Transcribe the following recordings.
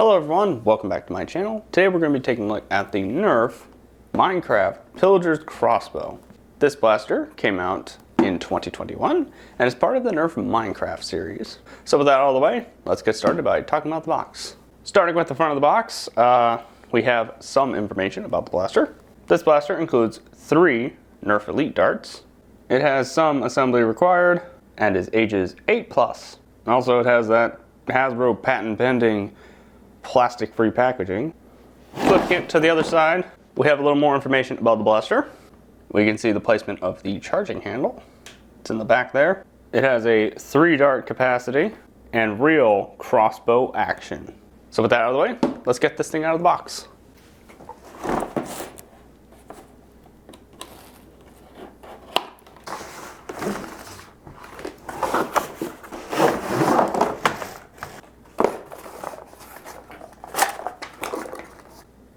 Hello everyone, welcome back to my channel. Today we're going to be taking a look at the Nerf Minecraft Pillager's Crossbow. This blaster came out in 2021 and is part of the Nerf Minecraft series. So with that out of the way, let's get started by talking about the box. Starting with the front of the box, we have some information about the blaster. This blaster includes 3 Nerf Elite darts. It has some assembly required and is ages 8+. Also it has that Hasbro patent pending plastic-free packaging. Flipping it to the other side, we have a little more information about the blaster. We can see the placement of the charging handle. It's in the back there. It has a 3 dart capacity and real crossbow action. So with that out of the way, let's get this thing out of the box.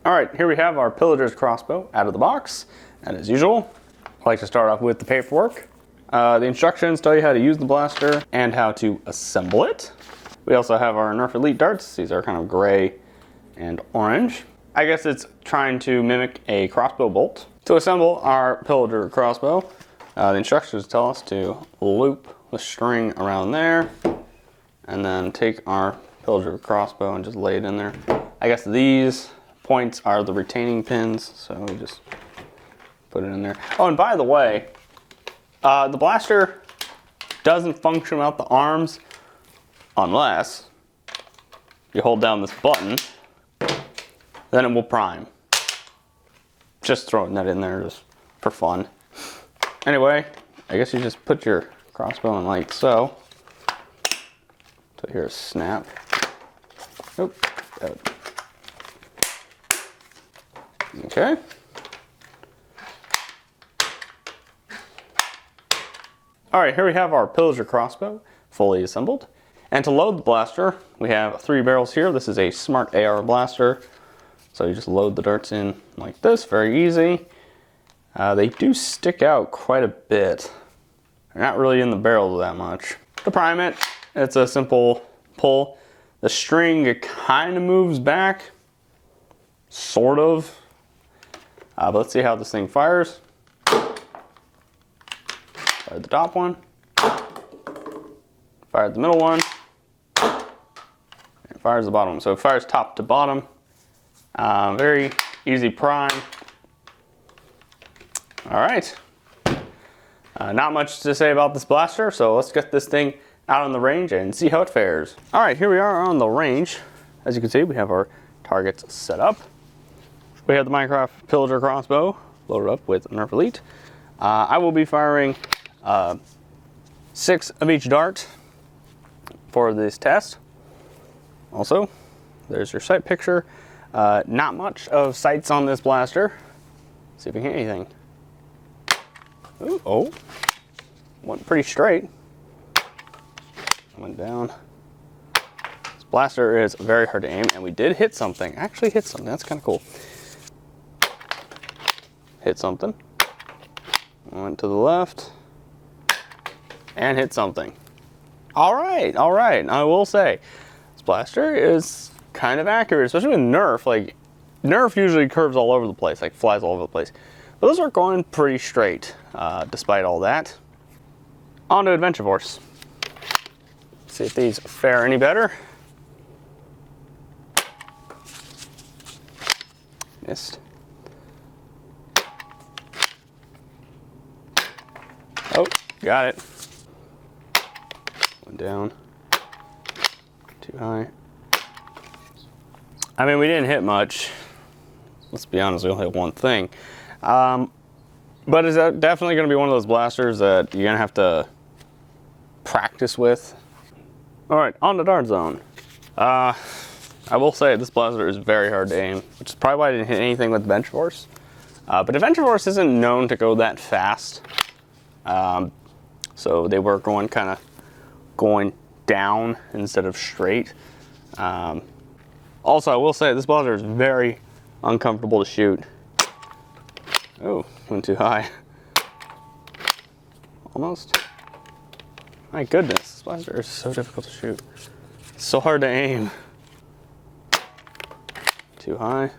Alright, here we have our Pillager's Crossbow out of the box. And as usual, I like to start off with the paperwork. The instructions tell you how to use the blaster and how to assemble it. We also have our Nerf Elite darts. These are kind of gray and orange. I guess it's trying to mimic a crossbow bolt. To assemble our Pillager Crossbow, the instructions tell us to loop the string around there and then take our Pillager Crossbow and just lay it in there. I guess these points are the retaining pins, so we just put it in there. Oh, and by the way, the blaster doesn't function without the arms unless you hold down this button, then it will prime. Just throwing that in there just for fun. Anyway, I guess you just put your crossbow in like so. So here's a snap. Oh, got it. Okay. Alright, here we have our Pillager Crossbow fully assembled. And to load the blaster, we have 3 barrels here. This is a Smart AR blaster. So you just load the darts in like this, very easy. They do stick out quite a bit. They're not really in the barrel that much. To prime it, it's a simple pull. The string, it kind of moves back, sort of. But let's see how this thing fires. Fire the top one. Fire the middle one. And fires the bottom one. So it fires top to bottom. Very easy prime. Alright. Not much to say about this blaster, so let's get this thing out on the range and see how it fares. Alright, here we are on the range. As you can see, we have our targets set up. We have the Minecraft Pillager Crossbow loaded up with Nerf Elite. I will be firing 6 of each dart for this test. Also, there's your sight picture. Not much of sights on this blaster. Let's see if we can hit anything. Ooh, oh, went pretty straight. Went down. This blaster is very hard to aim, and we did hit something. Actually hit something, that's kind of cool. Hit something, went to the left, and hit something. All right, I will say, this blaster is kind of accurate, especially with Nerf. Like, Nerf usually curves all over the place, like flies all over the place. But those are going pretty straight, despite all that. On to Adventure Force. See if these fare any better. Missed. Oh, got it. Went down. Too high. I mean, we didn't hit much. Let's be honest, we only hit one thing. But is that definitely going to be one of those blasters that you're going to have to practice with? Alright, on to Dart Zone. I will say this blaster is very hard to aim, which is probably why I didn't hit anything with Adventure Force. But Adventure Force isn't known to go that fast. So they were going down instead of straight. Also, I will say this blaster is very uncomfortable to shoot. Oh, went too high. Almost. My goodness, this blaster is so difficult to shoot. It's so hard to aim. Too high.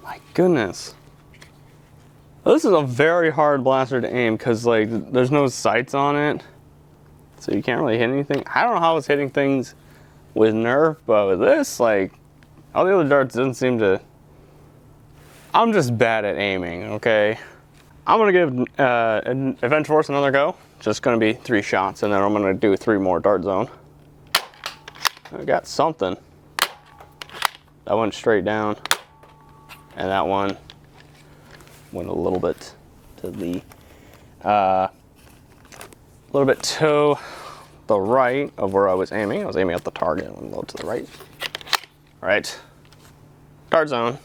My goodness. This is a very hard blaster to aim because like there's no sights on it. So you can't really hit anything. I don't know how it's hitting things with Nerf, but with this, like, all the other darts didn't seem to... I'm just bad at aiming, okay? I'm gonna give Adventure Force another go. Just gonna be 3 shots, and then I'm gonna do 3 more dart zone. I got something. That went straight down, and that one went a little bit to the right of where I was aiming. I was aiming at the target and low to the right. All right, dart zone.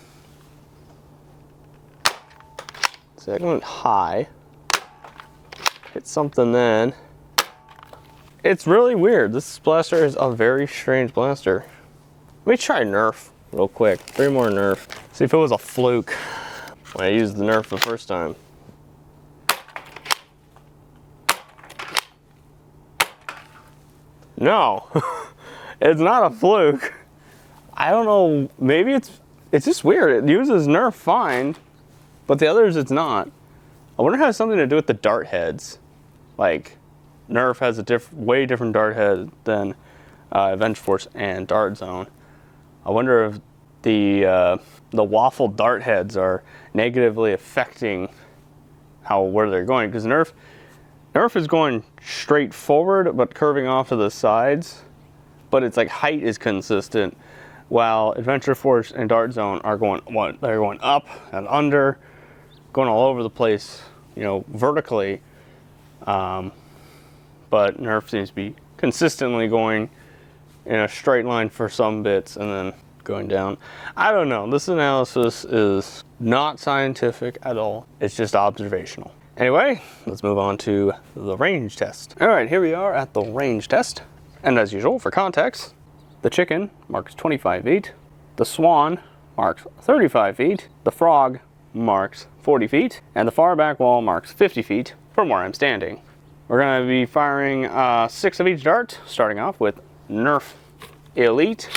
So I went high. Hit something then. It's really weird. This blaster is a very strange blaster. Let me try Nerf real quick. 3 more Nerf. See if it was a fluke when I used the Nerf the first time. No, it's not a fluke. I don't know, maybe it's just weird. It uses Nerf fine, but the others it's not. I wonder if it has something to do with the dart heads. Like, Nerf has a way different dart head than Adventure Force and Dart Zone. I wonder if the waffle dart heads are negatively affecting where they're going, because Nerf is going straight forward but curving off to the sides, but it's like height is consistent, while Adventure Force and Dart Zone are going up and under, going all over the place, you know, vertically. But Nerf seems to be consistently going in a straight line for some bits and then going down. I don't know. This analysis is not scientific at all. It's just observational. Anyway, let's move on to the range test. All right, here we are at the range test. And as usual, for context, the chicken marks 25 feet, the swan marks 35 feet, the frog marks 40 feet, and the far back wall marks 50 feet from where I'm standing. We're gonna be firing 6 of each dart, starting off with Nerf Elite.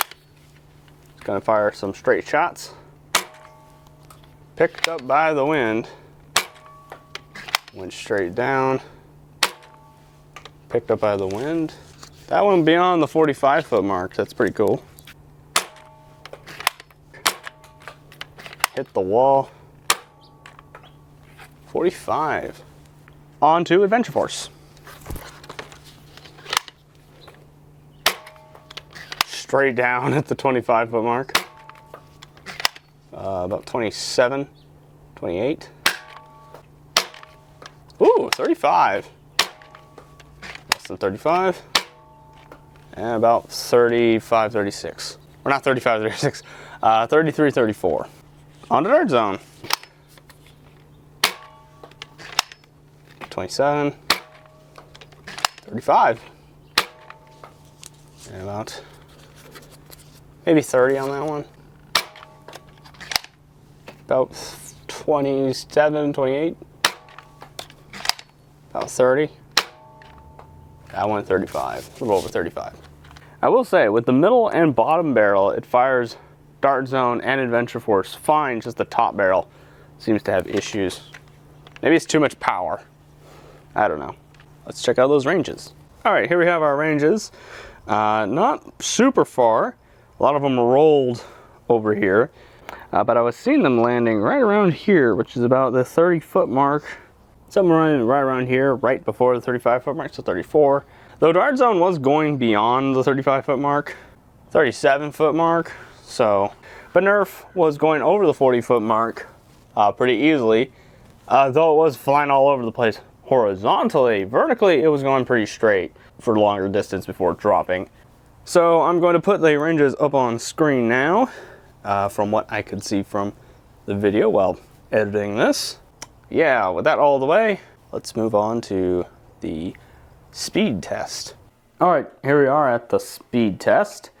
It's gonna fire some straight shots. Picked up by the wind. Went straight down. Picked up by the wind. That one beyond the 45-foot mark. That's pretty cool. Hit the wall. 45. On to Adventure Force. Straight down at the 25-foot mark. About 27, 28. Ooh, 35. Less than 35. And about 35, 36. Or not 35, 36. 33, 34. On to Dart Zone. 27. 35. And about maybe 30 on that one. About 27, 28. About 30. That one 35, a little over 35. I will say, with the middle and bottom barrel, it fires Dart Zone and Adventure Force fine, just the top barrel seems to have issues. Maybe it's too much power. I don't know. Let's check out those ranges. All right, here we have our ranges. Not super far. A lot of them rolled over here, but I was seeing them landing right around here, which is about the 30-foot mark. Somewhere right around here, right before the 35-foot mark, so 34. Though Dart Zone was going beyond the 35-foot mark, 37-foot mark, so. But Nerf was going over the 40-foot mark pretty easily, though it was flying all over the place horizontally. Vertically, it was going pretty straight for longer distance before dropping. So I'm going to put the ranges up on screen now, from what I could see from the video while editing this. Yeah, with that all the way, let's move on to the speed test. All right, here we are at the speed test.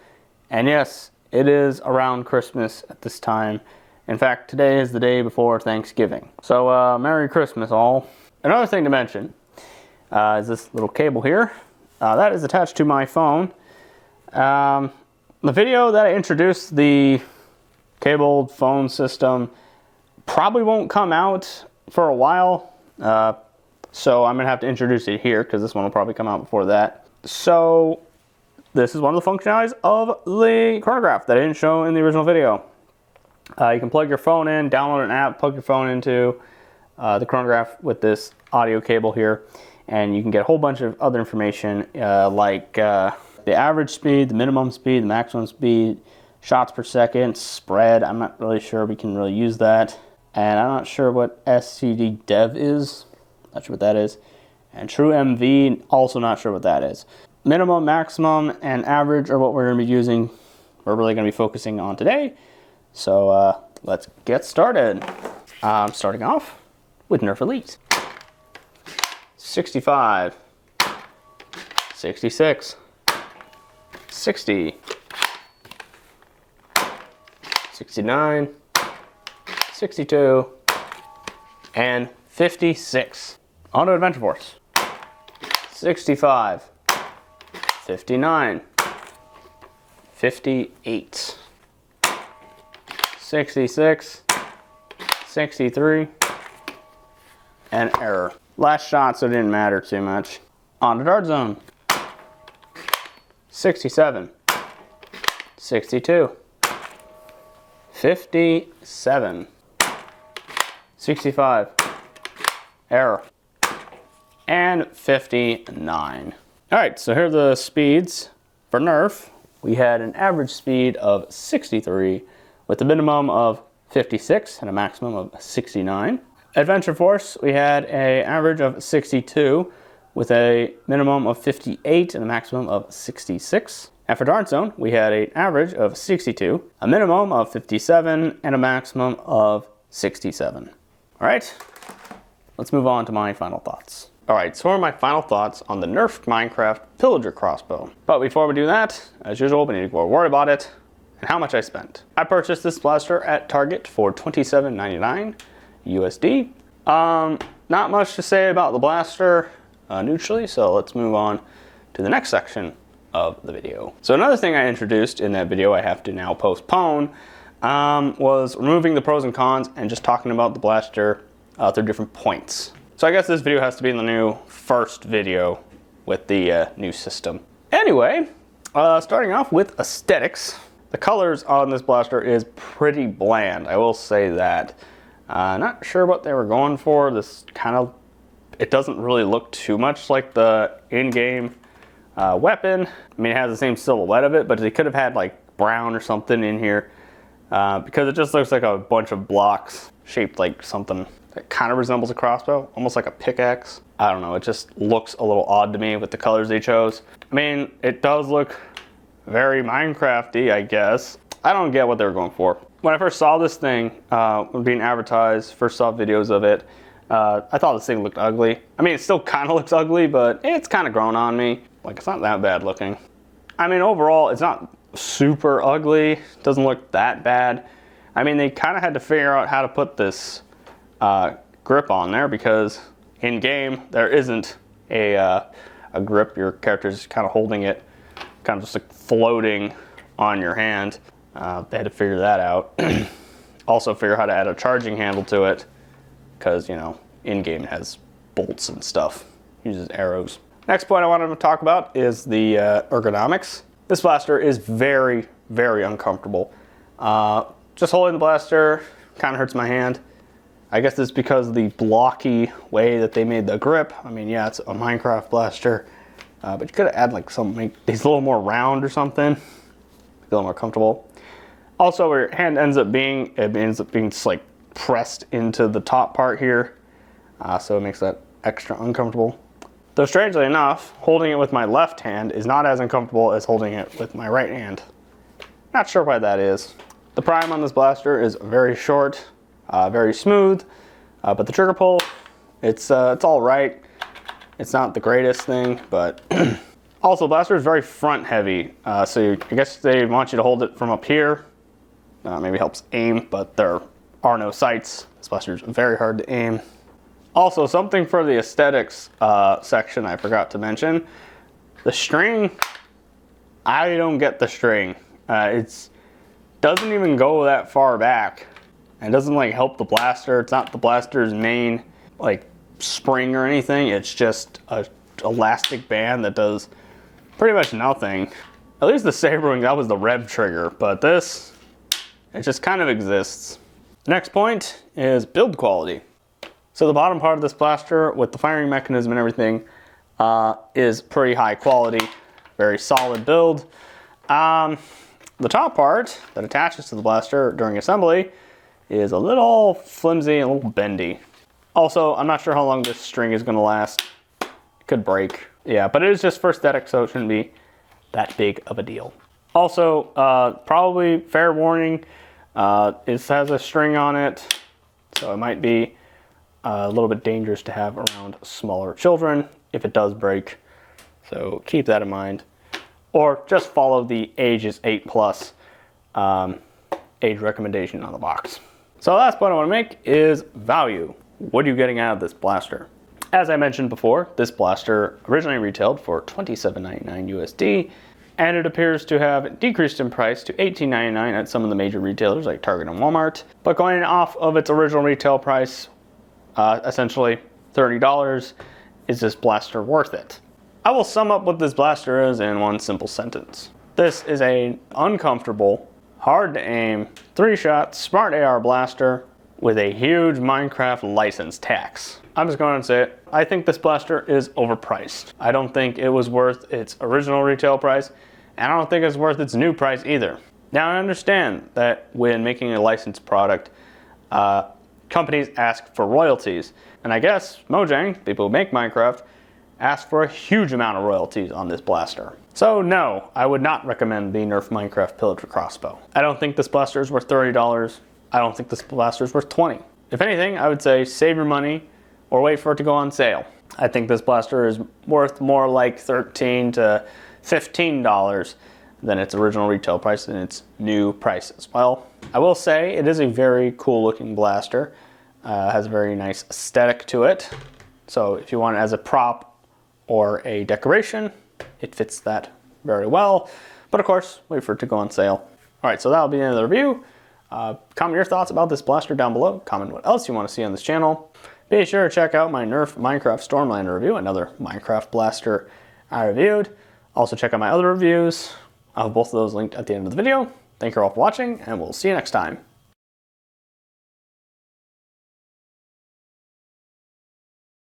And yes, it is around Christmas at this time. In fact, today is the day before Thanksgiving. So Merry Christmas all. Another thing to mention is this little cable here. That is attached to my phone. The video that I introduced the cabled phone system probably won't come out for a while. So I'm gonna have to introduce it here because this one will probably come out before that. So this is one of the functionalities of the chronograph that I didn't show in the original video. You can plug your phone in, download an app, plug your phone into the chronograph with this audio cable here, and you can get a whole bunch of other information like the average speed, the minimum speed, the maximum speed, shots per second, spread. I'm not really sure we can really use that. And I'm not sure what SCD dev is. Not sure what that is. And true MV, also not sure what that is. Minimum, maximum, and average are what we're going to be using. We're really going to be focusing on today. So let's get started. Starting off with Nerf Elite. 65, 66, 60, 69, 62, and 56. On to Adventure Force. 65, 59, 58, 66, 63, and error. Last shot, so it didn't matter too much. On to Dart Zone. 67, 62, 57, 65, error, and 59. All right, so here are the speeds for Nerf. We had an average speed of 63 with a minimum of 56 and a maximum of 69. Adventure Force, we had an average of 62 with a minimum of 58 and a maximum of 66. And for Dart Zone, we had an average of 62, a minimum of 57, and a maximum of 67. All right, let's move on to my final thoughts. All right, so what are my final thoughts on the Nerf Minecraft Pillager crossbow? But before we do that, as usual, we need to go worry about it and how much I spent. I purchased this blaster at Target for $27.99 USD. Not much to say about the blaster neutrally, so let's move on to the next section of the video. So another thing I introduced in that video I have to now postpone was removing the pros and cons and just talking about the blaster through different points. So I guess this video has to be in the new first video with the new system. Anyway, starting off with aesthetics. The colors on this blaster is pretty bland, I will say that. Not sure what they were going for. This kind of, it doesn't really look too much like the in-game weapon. I mean, it has the same silhouette of it, but they could have had like brown or something in here because it just looks like a bunch of blocks shaped like something that kind of resembles a crossbow, almost like a pickaxe. I don't know, it just looks a little odd to me with the colors they chose. I mean, it does look very Minecrafty, I guess. I don't get what they were going for. When I first saw this thing being advertised, first saw videos of it, I thought this thing looked ugly. I mean, it still kind of looks ugly, but it's kind of grown on me. Like, it's not that bad looking. I mean, overall, it's not super ugly. It doesn't look that bad. I mean, they kind of had to figure out how to put this grip on there because in game there isn't a grip. Your character's kind of holding it, kind of just like floating on your hand. They had to figure that out. Also figure how to add a charging handle to it because, you know, in game it has bolts and stuff. Uses arrows. Next point I wanted to talk about is the ergonomics. This blaster is very, very uncomfortable. Just holding the blaster kind of hurts my hand. I guess it's because of the blocky way that they made the grip. I mean, yeah, it's a Minecraft blaster, but you could have added like something, these a little more round or something. Be a little more comfortable. Also, where your hand ends up being, it ends up being just like pressed into the top part here. So it makes that extra uncomfortable. Though strangely enough, holding it with my left hand is not as uncomfortable as holding it with my right hand. Not sure why that is. The prime on this blaster is very short, very smooth, but the trigger pull, it's all right. It's not the greatest thing, but also the blaster is very front heavy. So I guess they want you to hold it from up here. Maybe helps aim, but there are no sights. This blaster is very hard to aim. Also, something for the aesthetics section I forgot to mention. The string, I don't get the string. It doesn't even go that far back. It doesn't like help the blaster. It's not the blaster's main like spring or anything. It's just a elastic band that does pretty much nothing. At least the Saberwing, that was the rev trigger, but this, it just kind of exists. Next point is build quality. So the bottom part of this blaster with the firing mechanism and everything is pretty high quality, very solid build. The top part that attaches to the blaster during assembly is a little flimsy and a little bendy. Also, I'm not sure how long this string is gonna last. It could break. Yeah, but it is just for aesthetic, so it shouldn't be that big of a deal. Also, probably fair warning, it has a string on it, so it might be a little bit dangerous to have around smaller children if it does break. So keep that in mind. Or just follow the ages 8+ age recommendation on the box. So the last point I want to make is value. What are you getting out of this blaster? As I mentioned before, this blaster originally retailed for $27.99 USD, and it appears to have decreased in price to $18.99 at some of the major retailers like Target and Walmart. But going off of its original retail price, essentially $30, is this blaster worth it? I will sum up what this blaster is in one simple sentence. This is an uncomfortable, hard to aim, 3-shot smart AR blaster with a huge Minecraft license tax. I'm just going to say it. I think this blaster is overpriced. I don't think it was worth its original retail price, and I don't think it's worth its new price either. Now I understand that when making a licensed product, companies ask for royalties, and I guess Mojang, people who make Minecraft, ask for a huge amount of royalties on this blaster. So no, I would not recommend the Nerf Minecraft Pillager Crossbow. I don't think this blaster is worth $30. I don't think this blaster is worth $20. If anything, I would say save your money or wait for it to go on sale. I think this blaster is worth more like $13 to $15 than its original retail price and its new price as well. I will say it is a very cool looking blaster. Has a very nice aesthetic to it. So if you want it as a prop or a decoration, it fits that very well. But of course, wait for it to go on sale. All right, so that'll be the end of the review. Comment your thoughts about this blaster down below. Comment what else you want to see on this channel. Be sure to check out my Nerf Minecraft Stormlander review, another Minecraft blaster I reviewed. Also check out my other reviews. I'll have both of those linked at the end of the video. Thank you all for watching, and we'll see you next time.